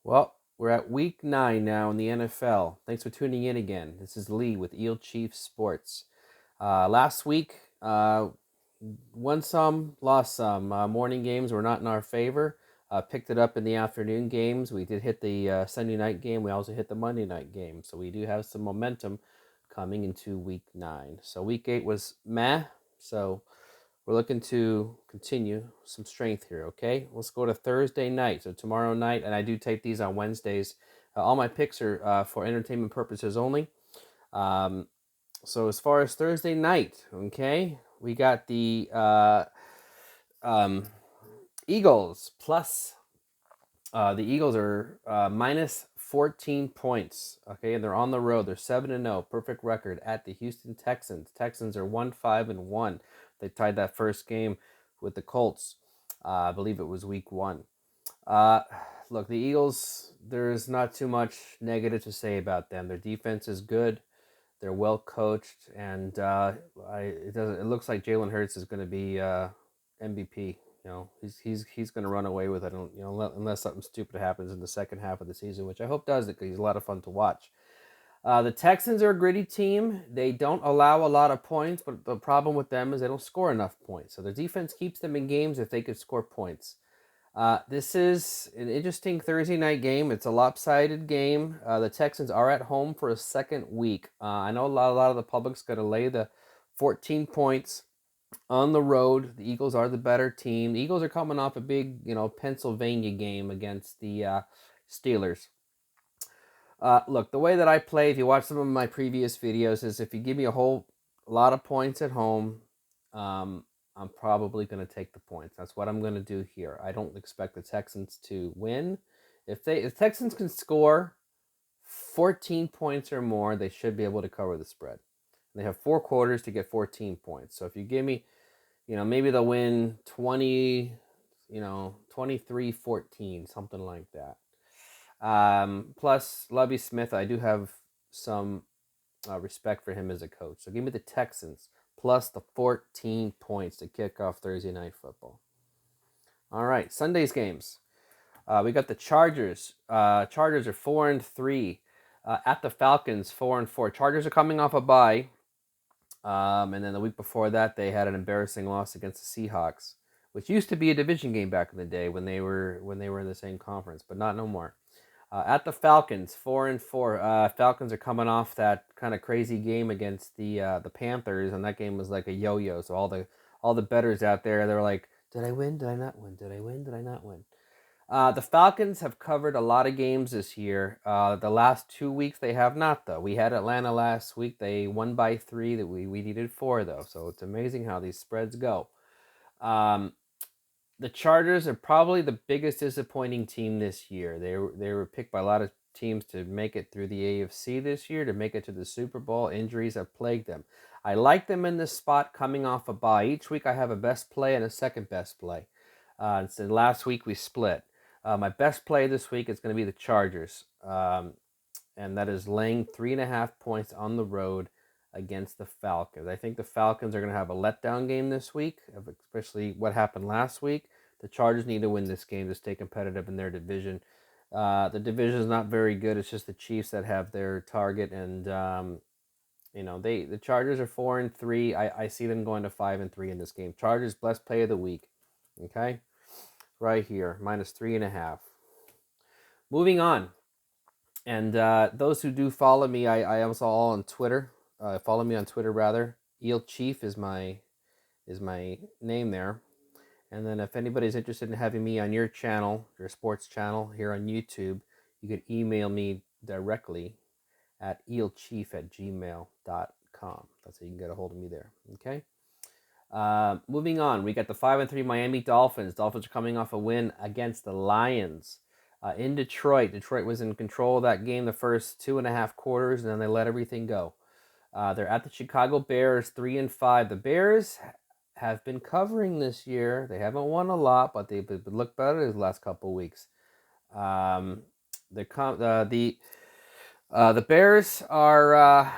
Well, we're at week 9 now in the NFL. Thanks for tuning in again. This is Lee with Eel Chief Sports. Last week, won some, lost some. Morning games were not in our favor. Picked it up in the afternoon games. We did hit the Sunday night game. We also hit the Monday night game. So we do have some momentum coming into week 9. So week 8 was meh. So we're looking to continue some strength here, okay? Let's go to Thursday night. So tomorrow night, and I do take these on Wednesdays. All my picks are for entertainment purposes only. So as far as Thursday night, okay, we got the um, Eagles plus. The Eagles are minus 14 points. Okay, and they're on the road. They're 7-0, perfect record at the Houston Texans. Texans are 1-5-1. They tied that first game with the Colts. I believe it was week 1. Uh, Look, the Eagles. There's not too much negative to say about them. Their defense is good. They're well coached, and it looks like Jalen Hurts is going to be MVP. He's going to run away with it. Unless something stupid happens in the second half of the season, which I hope does it because he's a lot of fun to watch. The Texans are a gritty team. They don't allow a lot of points, but the problem with them is they don't score enough points. So their defense keeps them in games if they could score points. This is an interesting Thursday night game. It's a lopsided game. The Texans are at home for a second week. I know a lot of the public's going to lay the 14 points on the road. The Eagles are the better team. The Eagles are coming off a big, Pennsylvania game against the Steelers. Look, the way that I play, if you watch some of my previous videos, is if you give me a whole lot of points at home, um, I'm probably going to take the points. That's what I'm going to do here. I don't expect the Texans to win. If Texans can score 14 points or more, they should be able to cover the spread. They have 4 quarters to get 14 points. So if you give me, maybe they'll win 20, 23-14, something like that. Plus, Lovie Smith, I do have some respect for him as a coach. So give me the Texans plus the 14 points to kick off Thursday Night Football. All right, Sunday's games. We got the Chargers. Chargers are 4-3 at the Falcons, 4-4. Chargers are coming off a bye, and then the week before that, they had an embarrassing loss against the Seahawks, which used to be a division game back in the day when they were in the same conference, but not no more. At the Falcons, 4-4. Falcons are coming off that kind of crazy game against the Panthers, and that game was like a yo-yo. So all the bettors out there, they were like, "Did I win? Did I not win? Did I win? Did I not win?" The Falcons have covered a lot of games this year. The last 2 weeks they have not, though. We had Atlanta last week. They won by 3. That we needed 4, though. So it's amazing how these spreads go. The Chargers are probably the biggest disappointing team this year. They were picked by a lot of teams to make it through the AFC this year, to make it to the Super Bowl. Injuries have plagued them. I like them in this spot coming off a bye. Each week I have a best play and a second best play. So last week we split. My best play this week is going to be the Chargers, and that is laying 3.5 points on the road against the Falcons. I think the Falcons are going to have a letdown game this week, especially what happened last week. The Chargers need to win this game to stay competitive in their division. The division is not very good. It's just the Chiefs that have their target, and the Chargers are 4-3. I see them going to 5-3 in this game. Chargers best play of the week. Okay, right here, minus 3.5. Moving on. And those who do follow me, I am also all on Twitter. Follow me on Twitter rather. Eel Chief is my name there. And then if anybody's interested in having me on your channel, your sports channel here on YouTube, you can email me directly at eelchief@gmail.com. That's how you can get a hold of me there. Okay. Moving on, we got the 5-3 Miami Dolphins. Dolphins are coming off a win against the Lions. In Detroit. Detroit was in control of that game the first 2.5 quarters, and then they let everything go. They're at the Chicago Bears, 3-5. The Bears have been covering this year. They haven't won a lot, but they've looked better the last couple of weeks. The Bears are.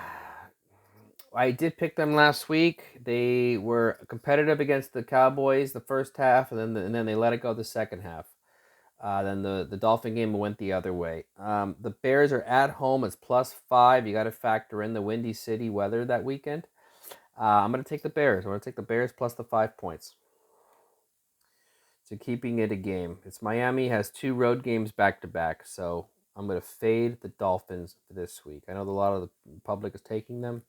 I did pick them last week. They were competitive against the Cowboys the first half, and then they let it go the second half. Then the Dolphin game went the other way. The Bears are at home. It's +5. You got to factor in the Windy City weather that weekend. I'm going to take the Bears. I'm going to take the Bears plus the 5 points. So keeping it a game. It's Miami has 2 road games back to back. So I'm going to fade the Dolphins this week. I know a lot of the public is taking them,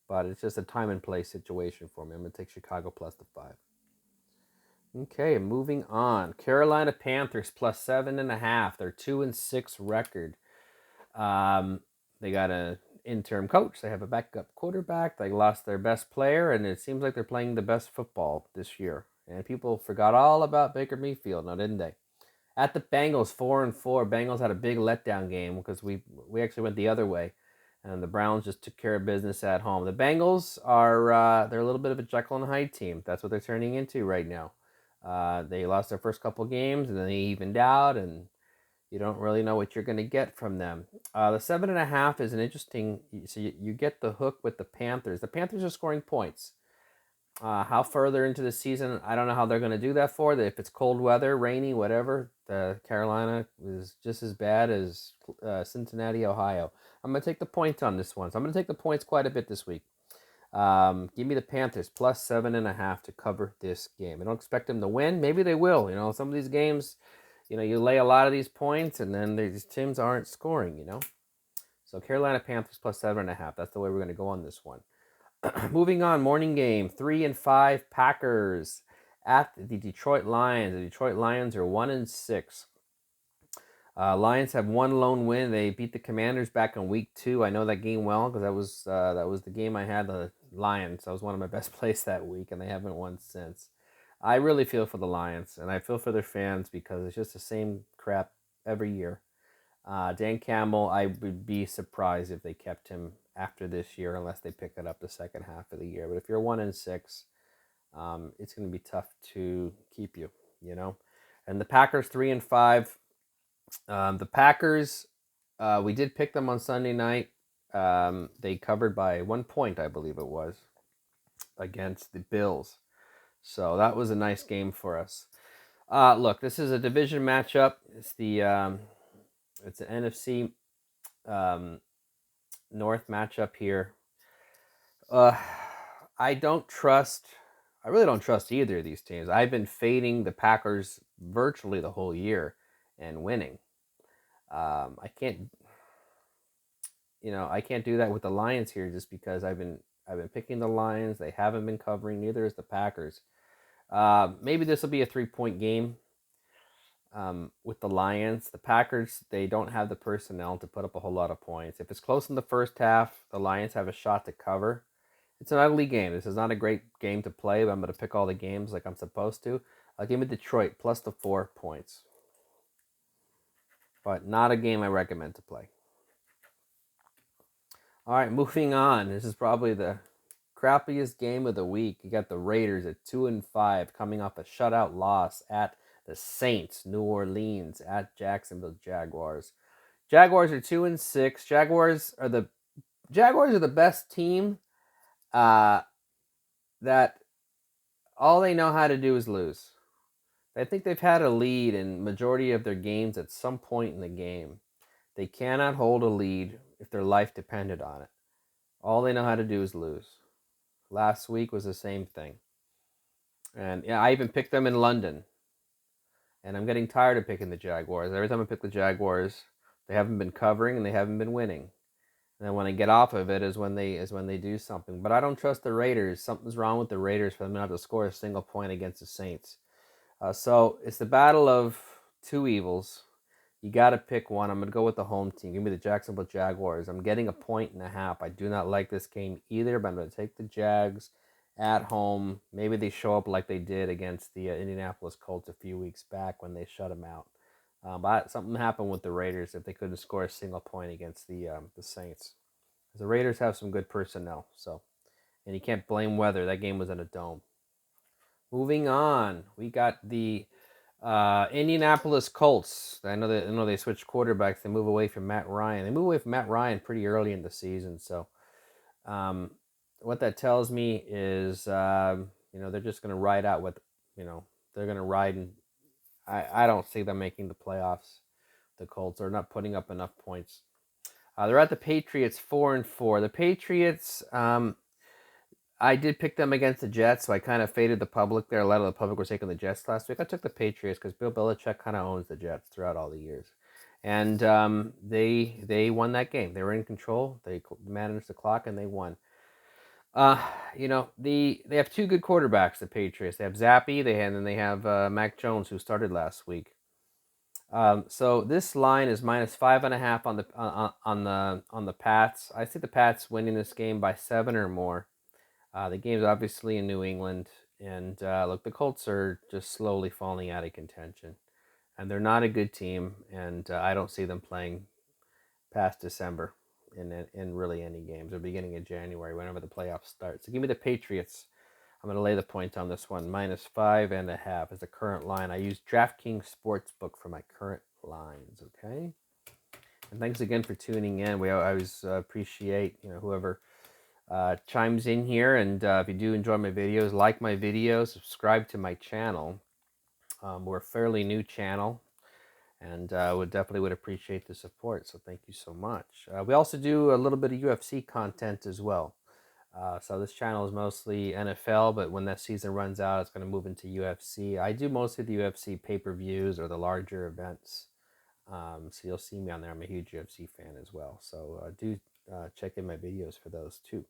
but it's just a time and place situation for me. I'm going to take Chicago plus the 5. Okay, moving on. Carolina Panthers plus 7.5. They're 2-6 record. They got an interim coach. They have a backup quarterback. They lost their best player, and it seems like they're playing the best football this year. And people forgot all about Baker Mayfield, now didn't they? At the Bengals, 4-4. Bengals had a big letdown game because we actually went the other way, and the Browns just took care of business at home. The Bengals are they're a little bit of a Jekyll and Hyde team. That's what they're turning into right now. They lost their first couple games, and then they evened out, and you don't really know what you're going to get from them. The 7.5 is an interesting. So you get the hook with the Panthers. The Panthers are scoring points. How further into the season, I don't know how they're going to do that for. If it's cold weather, rainy, whatever, Carolina is just as bad as Cincinnati, Ohio. I'm going to take the points on this one. So I'm going to take the points quite a bit this week. Give me the Panthers plus 7.5 to cover this game. I don't expect them to win. Maybe they will. Some of these games, you lay a lot of these points, and then these teams aren't scoring. So Carolina Panthers plus 7.5. That's the way we're going to go on this one. Moving on, morning game, 3-5 Packers at the Detroit Lions. The Detroit Lions are 1-6. Lions have one lone win. They beat the Commanders back in week 2. I know that game well because that was the game I had the Lions. That was one of my best plays that week, and they haven't won since. I really feel for the Lions, and I feel for their fans because it's just the same crap every year. Dan Campbell, I would be surprised if they kept him after this year unless they pick it up the second half of the year. But if you're 1-6, it's going to be tough to keep you, And the Packers 3-5. The Packers, we did pick them on Sunday night. They covered by 1 point, I believe it was, against the Bills. So that was a nice game for us. Look, this is a division matchup. It's it's an NFC North matchup here. I really don't trust either of these teams. I've been fading the Packers virtually the whole year and winning. I can't do that with the Lions here just because I've been picking the Lions. They haven't been covering. Neither is the Packers. Maybe this will be a 3-point game with the Lions. The Packers, they don't have the personnel to put up a whole lot of points. If it's close in the first half, the Lions have a shot to cover. It's an ugly game. This is not a great game to play, but I'm going to pick all the games like I'm supposed to. I'll give me Detroit plus the 4 points. But not a game I recommend to play. All right, moving on. This is probably the crappiest game of the week. You got the Raiders at 2-5 coming off a shutout loss at the Saints, New Orleans, at Jacksonville Jaguars. Jaguars are 2-6. Jaguars are the best team that all they know how to do is lose. I think they've had a lead in majority of their games at some point in the game. They cannot hold a lead if their life depended on it. All they know how to do is lose. Last week was the same thing. And yeah, I even picked them in London. And I'm getting tired of picking the Jaguars. Every time I pick the Jaguars, they haven't been covering and they haven't been winning. And then when I get off of it is when they do something. But I don't trust the Raiders. Something's wrong with the Raiders for them not to score a single point against the Saints. So it's the battle of two evils. You got to pick one. I'm going to go with the home team. Give me the Jacksonville Jaguars. I'm getting 1.5 points. I do not like this game either, but I'm going to take the Jags at home. Maybe they show up like they did against the Indianapolis Colts a few weeks back when they shut them out. But something happened with the Raiders if they couldn't score a single point against the Saints. The Raiders have some good personnel, and you can't blame weather. That game was in a dome. Moving on, we got the Indianapolis Colts. I know they switched quarterbacks. They move away from Matt Ryan. They move away from Matt Ryan pretty early in the season. So, what that tells me is, they're just going to ride out with, they're going to ride and I don't see them making the playoffs. The Colts are not putting up enough points. They're at the Patriots 4-4. The Patriots, I did pick them against the Jets, so I kind of faded the public there. A lot of the public were taking the Jets last week. I took the Patriots because Bill Belichick kind of owns the Jets throughout all the years, and they won that game. They were in control. They managed the clock and they won. They have two good quarterbacks. The Patriots. They have Zappy. And then they have Mac Jones, who started last week. So this line is -5.5 on the Pats. I see the Pats winning this game by 7 or more. The game's obviously in New England, and look, the Colts are just slowly falling out of contention, and they're not a good team, and I don't see them playing past December in really any games or beginning of January, whenever the playoffs start. So give me the Patriots. I'm going to lay the points on this one. -5.5 is the current line. I use DraftKings Sportsbook for my current lines. Okay. And thanks again for tuning in. I always appreciate whoever chimes in here. And if you do enjoy my videos, like my videos, subscribe to my channel. We're a fairly new channel, and would appreciate the support. So thank you so much. We also do a little bit of UFC content as well. So this channel is mostly NFL, but when that season runs out, it's going to move into UFC. I do mostly the UFC pay-per-views or the larger events. So you'll see me on there. I'm a huge UFC fan as well. So do check in my videos for those too.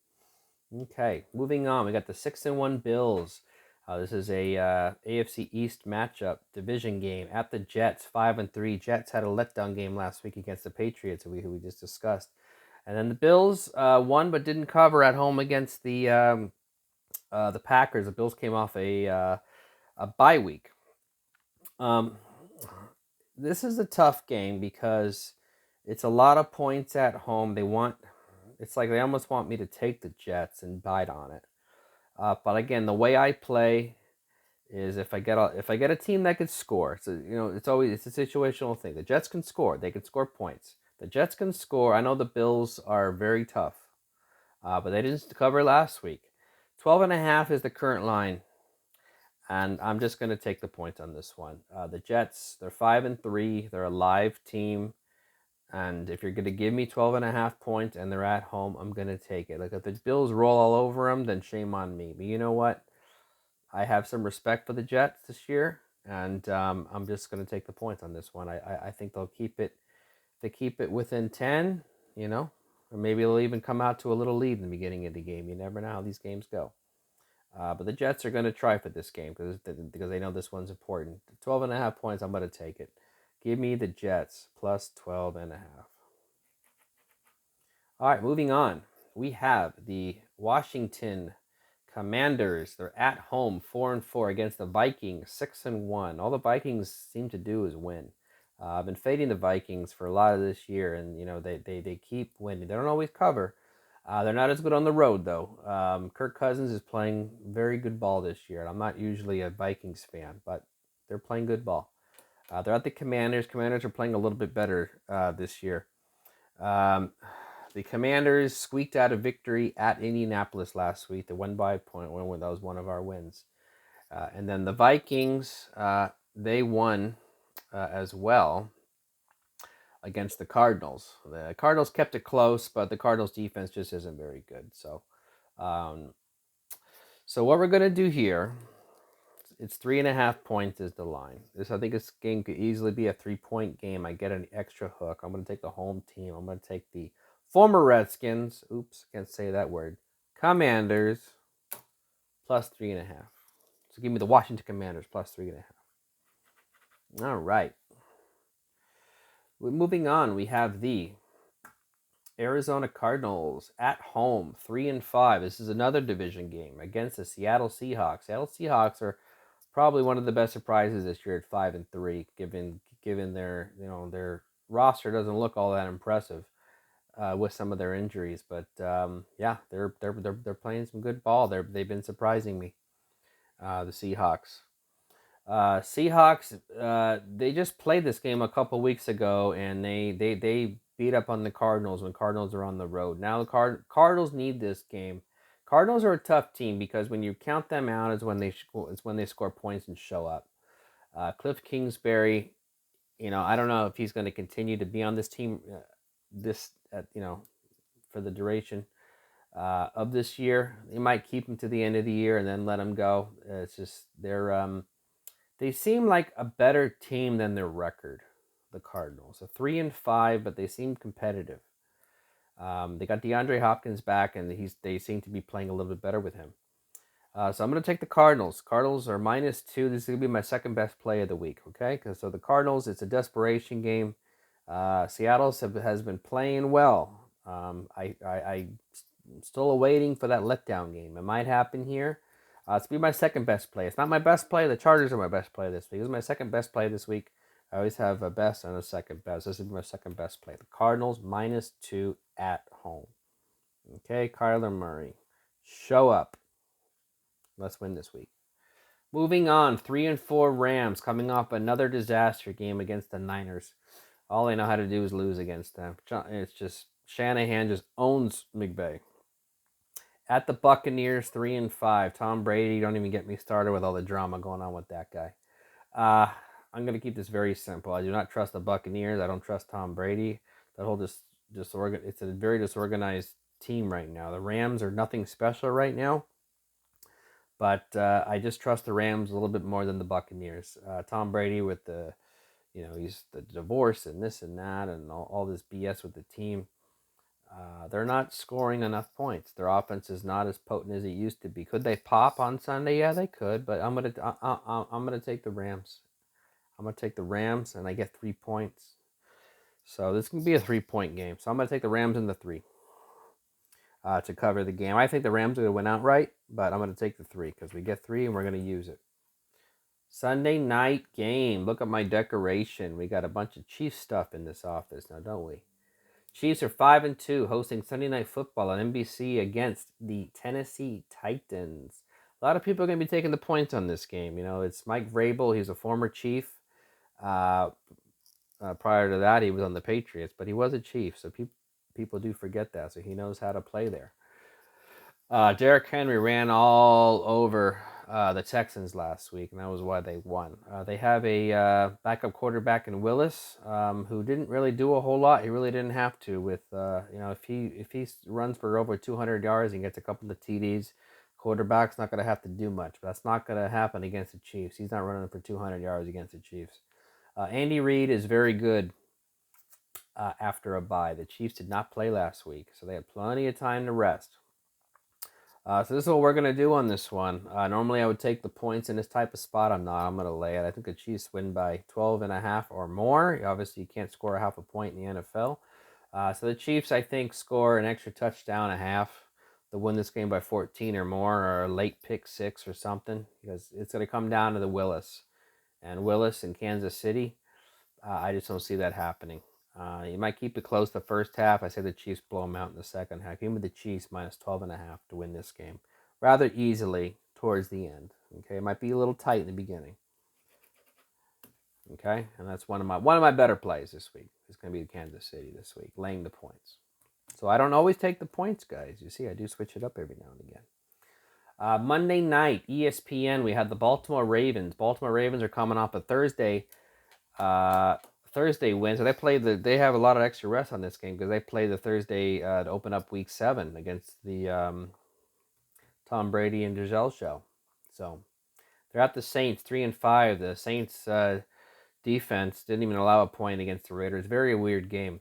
Okay, moving on. We got the 6-1 Bills. This is a AFC East matchup, division game at the Jets, 5-3. Jets had a letdown game last week against the Patriots, who we just discussed. And then the Bills won but didn't cover at home against the Packers. The Bills came off a bye week. This is a tough game because it's a lot of points at home. It's like they almost want me to take the Jets and bite on it. But again, the way I play is if I get a team that can score. So it's a situational thing. The Jets can score. They can score points. The Jets can score. I know the Bills are very tough, but they didn't cover last week. 12.5 is the current line, and I'm just going to take the points on this one. The Jets, they're 5-3. They're a live team, and if you're going to give me 12.5 points and they're at home, I'm going to take it. Like if the Bills roll all over them, then shame on me. But you know what? I have some respect for the Jets this year, and I'm just going to take the points on this one. I think they'll keep it. They keep it within 10, or maybe they'll even come out to a little lead in the beginning of the game. You never know how these games go. But the Jets are going to try for this game because they know this one's important. 12.5 points, I'm going to take it. Give me the Jets plus 12.5. All right, moving on. We have the Washington Commanders. They're at home, 4-4 against the Vikings, 6-1. All the Vikings seem to do is win. I've been fading the Vikings for a lot of this year, and they keep winning. They don't always cover. They're not as good on the road though. Kirk Cousins is playing very good ball this year, and I'm not usually a Vikings fan, but they're playing good ball. They're at the Commanders. Commanders are playing a little bit better this year. The Commanders squeaked out a victory at Indianapolis last week. They won by a point. That was one of our wins. And then the Vikings, they won as well against the Cardinals. The Cardinals kept it close, but the Cardinals defense just isn't very good. So what we're going to do here, it's 3.5 points is the line. I think this game could easily be a 3-point game. I get an extra hook. I'm going to take the home team. I'm going to take the former Redskins. Oops, can't say that word. Commanders plus 3.5. So give me the Washington Commanders plus 3.5. All right. Moving on, we have the Arizona Cardinals at home, 3-5. This is another division game against the Seattle Seahawks. Seattle Seahawks are probably one of the best surprises this year at 5-3, given their their roster doesn't look all that impressive with some of their injuries. But yeah, they're playing some good ball. They've been surprising me. The Seahawks. They just played this game a couple weeks ago, and they beat up on the Cardinals when Cardinals are on the road. Now the Cardinals need this game. Cardinals are a tough team because when you count them out is when they score points and show up. Cliff Kingsbury, I don't know if he's going to continue to be on this team, for the duration of this year. They might keep him to the end of the year and then let him go. It's just they seem like a better team than their record. The Cardinals, so 3-5, but they seem competitive. They got DeAndre Hopkins back, and they seem to be playing a little bit better with him. So I'm going to take the Cardinals. Cardinals are -2. This is going to be my second best play of the week. Okay, so the Cardinals, it's a desperation game. Seattle has been playing well. I'm still awaiting for that letdown game. It might happen here. It's going to be my second best play. It's not my best play. The Chargers are my best play this week. This is my second best play this week. I always have a best and a second best. This is my second best play. The Cardinals -2 at home. Okay, Kyler Murray, show up. Let's win this week. Moving on, 3-4 Rams coming off another disaster game against the Niners. All they know how to do is lose against them. It's just Shanahan just owns McVay. At the Buccaneers, 3-5. Tom Brady, don't even get me started with all the drama going on with that guy. I'm going to keep this very simple. I do not trust the Buccaneers. I don't trust Tom Brady. That whole it's a very disorganized team right now. The Rams are nothing special right now. But I just trust the Rams a little bit more than the Buccaneers. Tom Brady with he's the divorce and this and that and all this BS with the team. They're not scoring enough points. Their offense is not as potent as it used to be. Could they pop on Sunday? Yeah, they could. But I'm gonna take the Rams. I'm gonna take the Rams, and I get 3 points. So this can be a 3-point game. So I'm gonna take the Rams in the 3 to cover the game. I think the Rams are gonna win outright, but I'm gonna take the 3 because we get 3 and we're gonna use it. Sunday night game. Look at my decoration. We got a bunch of Chiefs stuff in this office now, don't we? Chiefs are 5-2, hosting Sunday Night Football on NBC against the Tennessee Titans. A lot of people are going to be taking the points on this game. It's Mike Vrabel. He's a former Chief. Prior to that, he was on the Patriots, but he was a Chief, so people do forget that. So he knows how to play there. Derrick Henry ran all over the Texans last week, and that was why they won. They have a backup quarterback in Willis, who didn't really do a whole lot. He really didn't have to. With if he runs for over 200 yards and gets a couple of TDs, quarterback's not going to have to do much. But that's not going to happen against the Chiefs. He's not running for 200 yards against the Chiefs. Andy Reid is very good after a bye. The Chiefs did not play last week, so they had plenty of time to rest. So this is what we're going to do on this one. Normally I would take the points in this type of spot. I'm not. I'm going to lay it. I think the Chiefs win by 12.5 or more. Obviously, you can't score a half a point in the NFL. So the Chiefs, I think, score an extra touchdown, a half. They'll win this game by 14 or more, or a late pick 6 or something, because it's going to come down to the Willis. And Willis in Kansas City, I just don't see that happening. You might keep it close the first half. I say the Chiefs blow them out in the second half. Give me the Chiefs -12.5 to win this game rather easily towards the end. Okay, it might be a little tight in the beginning. Okay, and that's one of my better plays this week. It's going to be Kansas City this week, laying the points. So I don't always take the points, guys. You see, I do switch it up every now and again. Monday night, ESPN, we had the Baltimore Ravens. Baltimore Ravens are coming off a Thursday win. So they have a lot of extra rest on this game because they play the Thursday to open up Week 7 against the Tom Brady and Giselle show. So they're at the Saints, 3-5. The Saints defense didn't even allow a point against the Raiders. Very weird game.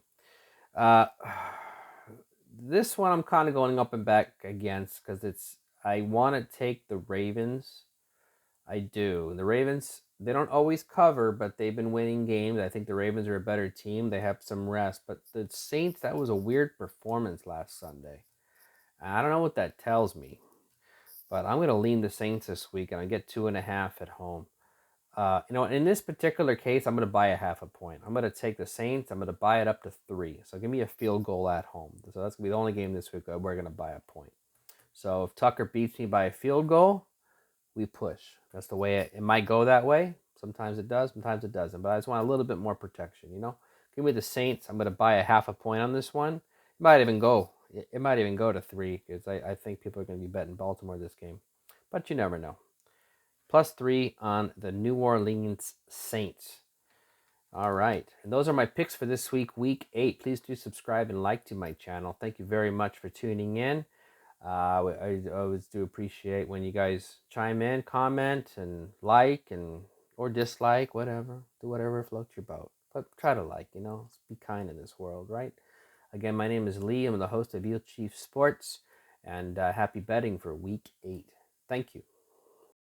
This one I'm kind of going up and back against because I want to take the Ravens. I do. The Ravens, they don't always cover, but they've been winning games. I think the Ravens are a better team. They have some rest. But the Saints, that was a weird performance last Sunday. I don't know what that tells me. But I'm going to lean the Saints this week, and I get 2.5 at home. In this particular case, I'm going to buy a half a point. I'm going to take the Saints. I'm going to buy it up to 3. So give me a field goal at home. So that's going to be the only game this week where we're going to buy a point. So if Tucker beats me by a field goal, we push. That's the way it might go that way. Sometimes it does, sometimes it doesn't. But I just want a little bit more protection, Give me the Saints. I'm going to buy a half a point on this one. It might even go to 3 because I think people are going to be betting Baltimore this game. But you never know. +3 on the New Orleans Saints. All right. And those are my picks for this week, week 8. Please do subscribe and like to my channel. Thank you very much for tuning in. I always do appreciate when you guys chime in, comment, and like, and or dislike, whatever. Do whatever floats your boat. But try to like, be kind in this world, right? Again, my name is Lee. I'm the host of Eel Chief Sports, and happy betting for week 8. Thank you.